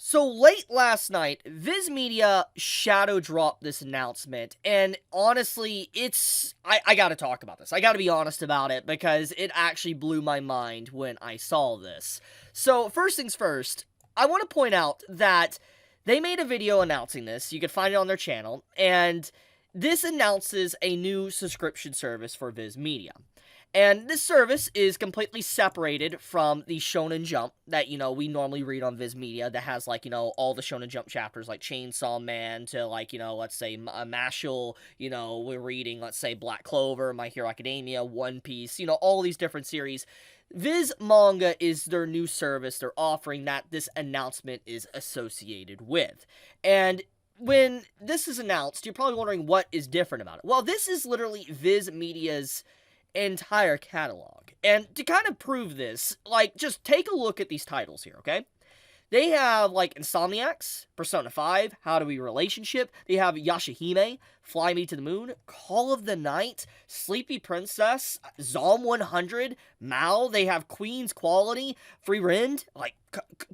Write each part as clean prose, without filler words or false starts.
So late last night, VIZ Media shadow dropped this announcement, and honestly, I gotta talk about this. I gotta be honest about it, because it actually blew my mind when I saw this. So, first things first, I want to point out that they made a video announcing this. You can find it on their channel, and this announces a new subscription service for VIZ Media. And this service is completely separated from the Shonen Jump that, we normally read on VIZ Media that has, all the Shonen Jump chapters, like Chainsaw Man to, let's say, Mashal, we're reading, let's say, Black Clover, My Hero Academia, One Piece, all these different series. VIZ Manga is their new service they're offering that this announcement is associated with. And when this is announced, you're probably wondering what is different about it. Well, this is literally VIZ Media's entire catalog. And to kind of prove this, just take a look at these titles here, okay? They have, Insomniacs, Persona 5, How to Be Relationship. They have Yashahime, Fly Me to the Moon, Call of the Night, Sleepy Princess, Zom 100, Mao. They have Queen's Quality, Free Rend.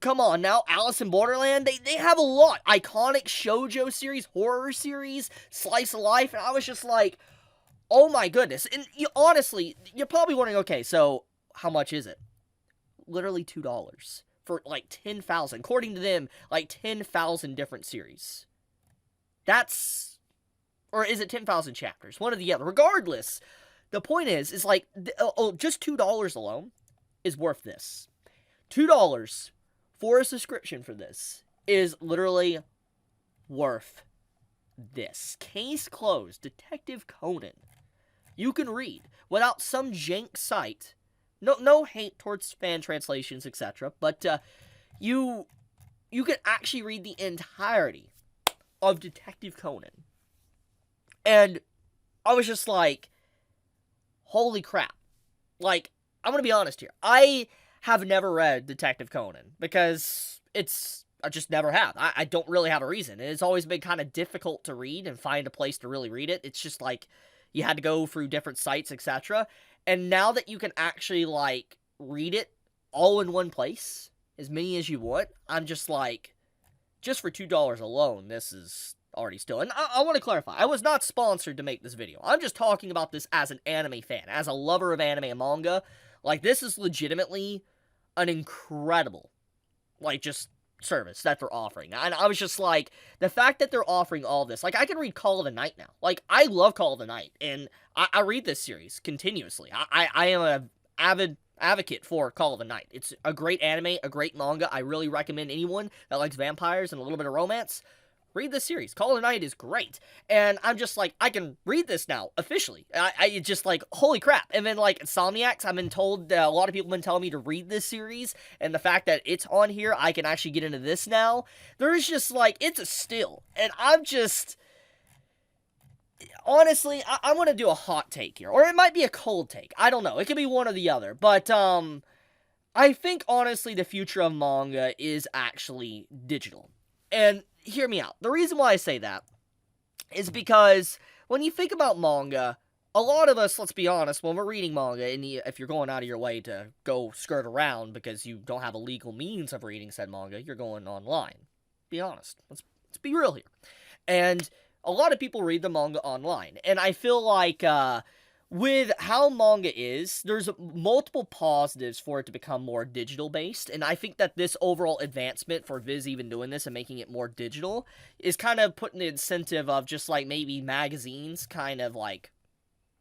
Come on now, Alice in Borderland. They have a lot. Iconic shoujo series, horror series, Slice of Life. And I was just like, oh my goodness. And honestly, you're probably wondering, okay, so how much is it? Literally $2 for 10,000. According to them, 10,000 different series. That's, or is it 10,000 chapters? One or the other. Regardless, the point is just $2 alone is worth this. $2 for a subscription for this is literally worth this. Case closed. Detective Conan. You can read without some jank site. No hate towards fan translations, etc. But you can actually read the entirety of Detective Conan. And I was just like, holy crap. I'm going to be honest here. I have never read Detective Conan because I just never have. I don't really have a reason. It's always been kind of difficult to read and find a place to really read it. It's just you had to go through different sites, etc. And now that you can actually, read it all in one place, as many as you want, I'm just just for $2 alone, this is already still. And I want to clarify, I was not sponsored to make this video. I'm just talking about this as an anime fan, as a lover of anime and manga. This is legitimately an incredible, just service that they're offering. And I was just the fact that they're offering all this, I can read Call of the Night now. I love Call of the Night, and I read this series continuously. I am an avid advocate for Call of the Night. It's a great anime, a great manga. I really recommend anyone that likes vampires and a little bit of romance, read this series. Call of the Night is great. And I'm just I can read this now, officially. I just holy crap. And then Insomniacs, I've been told, a lot of people have been telling me to read this series, and the fact that it's on here, I can actually get into this now. There's just it's a steal. And I'm just, honestly, I want to do a hot take here. Or it might be a cold take. I don't know. It could be one or the other. But, I think, honestly, the future of manga is actually digital. And hear me out. The reason why I say that is because when you think about manga, a lot of us, let's be honest, when we're reading manga, and if you're going out of your way to go skirt around because you don't have a legal means of reading said manga, you're going online. Be honest. Let's be real here. And a lot of people read the manga online. And I feel with how manga is, there's multiple positives for it to become more digital-based, and I think that this overall advancement for VIZ even doing this and making it more digital is kind of putting the incentive of just, maybe magazines kind of,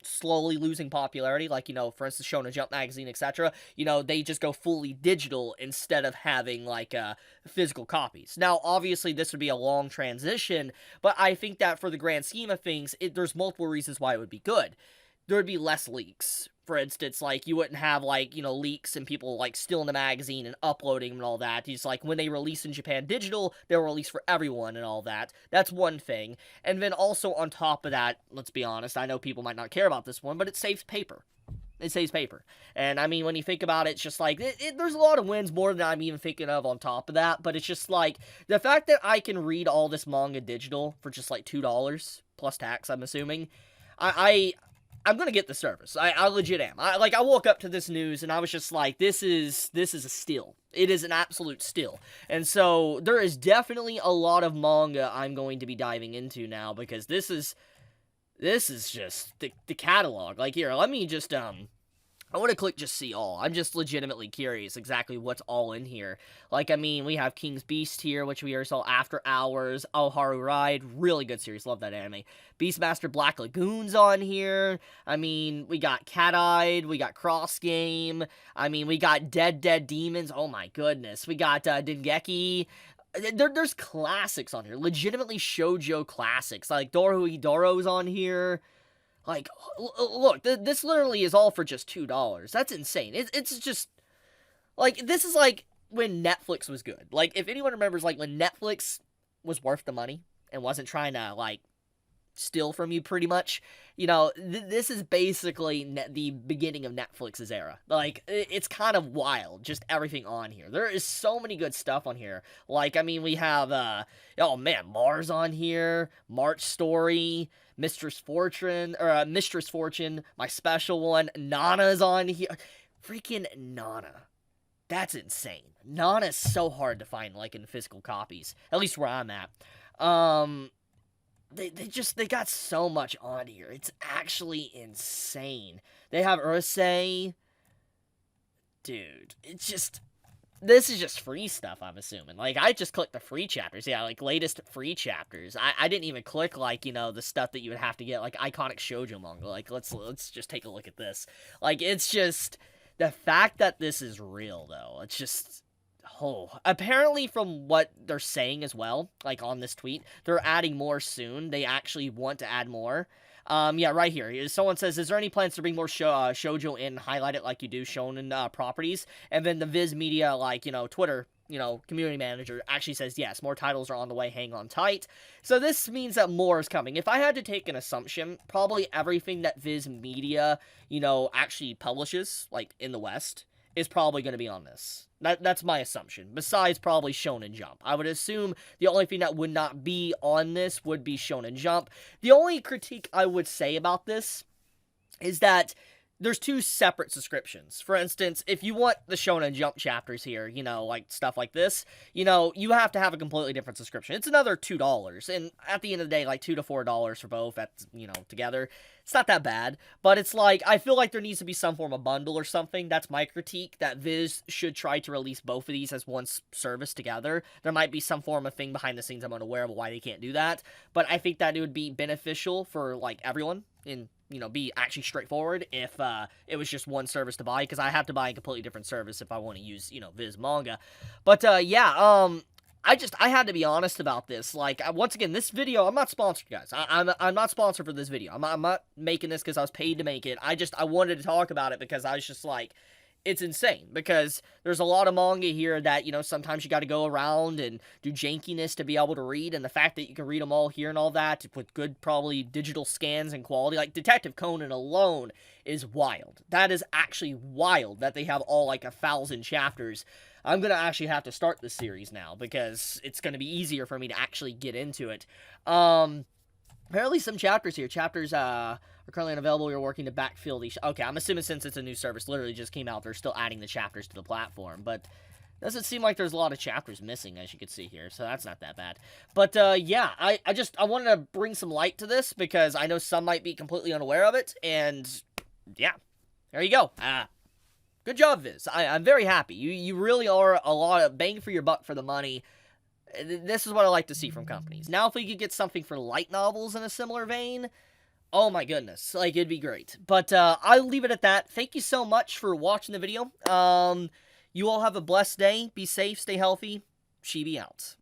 slowly losing popularity, for instance, Shonen Jump magazine, etc., they just go fully digital instead of having, physical copies. Now, obviously, this would be a long transition, but I think that for the grand scheme of things, there's multiple reasons why it would be good. There would be less leaks. For instance, you wouldn't have, leaks and people, stealing the magazine and uploading them and all that. It's when they release in Japan digital, they'll release for everyone and all that. That's one thing. And then also on top of that, let's be honest, I know people might not care about this one, but it saves paper. It saves paper. And, I mean, when you think about it, it's just there's a lot of wins more than I'm even thinking of on top of that, but it's just the fact that I can read all this manga digital for just $2 plus tax, I'm assuming, I'm gonna get the service. I legit am. I woke up to this news and I was just like, this is a steal. It is an absolute steal. And so there is definitely a lot of manga I'm going to be diving into now, because this is just the catalog. Like, here, let me just I want to click just see all. I'm just legitimately curious exactly what's all in here. Like, I mean, we have King's Beast here, which we already saw. After Hours, Oharu Ride, really good series, love that anime. Beastmaster Black Lagoon's on here. I mean, we got Cat-Eyed, we got Cross Game. I mean, we got Dead Demons, oh my goodness. We got Dengeki. There's classics on here, legitimately shoujo classics. Like, Dorohedoro's on here. Like, look, this literally is all for just $2. That's insane. It's just, like, this is like when Netflix was good. Like, if anyone remembers, like, when Netflix was worth the money and wasn't trying to, like, steal from you pretty much, you know, this is basically the beginning of Netflix's era. Like, it's kind of wild, just everything on here. There is so many good stuff on here. Like, I mean, we have, oh man, Mars on here, March Story, Mistress Fortune, my special one, Nana's on here. Freaking Nana. That's insane. Nana's so hard to find, like, in physical copies. At least where I'm at. They got so much on here. It's actually insane. They have Urusei. Dude, it's just... This is just free stuff, I'm assuming. Like, I just clicked the free chapters. Yeah, like, latest free chapters. I didn't even click, like, you know, the stuff that you would have to get, like, iconic shoujo manga. Like, let's just take a look at this. Like, it's just... The fact that this is real, though, it's just... Oh, apparently from what they're saying as well, like, on this tweet, they're adding more soon. They actually want to add more. Yeah, right here. Someone says, is there any plans to bring more shoujo in and highlight it like you do shonen properties? And then the VIZ Media, like, you know, Twitter, you know, community manager actually says, yes, more titles are on the way, hang on tight. So this means that more is coming. If I had to take an assumption, probably everything that VIZ Media, you know, actually publishes, like, in the West, is probably going to be on this. That's my assumption, besides probably Shonen Jump. I would assume the only thing that would not be on this would be Shonen Jump. The only critique I would say about this is that there's two separate subscriptions. For instance, if you want the Shonen Jump chapters here, you know, like stuff like this, you know, you have to have a completely different subscription. It's another $2, and at the end of the day, like $2 to $4 for both, that's, you know, together. It's not that bad, but it's like, I feel like there needs to be some form of bundle or something. That's my critique, that VIZ should try to release both of these as one service together. There might be some form of thing behind the scenes I'm unaware of why they can't do that, but I think that it would be beneficial for, like, everyone, and, you know, be actually straightforward if it was just one service to buy, because I have to buy a completely different service if I want to use, you know, VIZ Manga. But, yeah, I had to be honest about this. Like, once again, this video, I'm not sponsored, guys. I'm not sponsored for this video. I'm not making this because I was paid to make it. I wanted to talk about it because I was just like, it's insane, because there's a lot of manga here that, you know, sometimes you got to go around and do jankiness to be able to read, and the fact that you can read them all here and all that with good, probably, digital scans and quality, like, Detective Conan alone is wild. That is actually wild that they have all, like, 1,000 chapters. I'm going to actually have to start this series now, because it's going to be easier for me to actually get into it. Apparently some chapters here. Chapters, are currently unavailable. We're working to backfill these. Okay, I'm assuming since it's a new service, literally just came out, they're still adding the chapters to the platform, but doesn't seem like there's a lot of chapters missing, as you can see here, so that's not that bad. But, yeah, I wanted to bring some light to this, because I know some might be completely unaware of it, and, yeah, there you go. Good job, VIZ. I'm very happy. You really are a lot of bang for your buck for the money. This is what I like to see from companies. Now, if we could get something for light novels in a similar vein, oh my goodness, like, it'd be great. But, I'll leave it at that. Thank you so much for watching the video. You all have a blessed day. Be safe, stay healthy. Chibi out.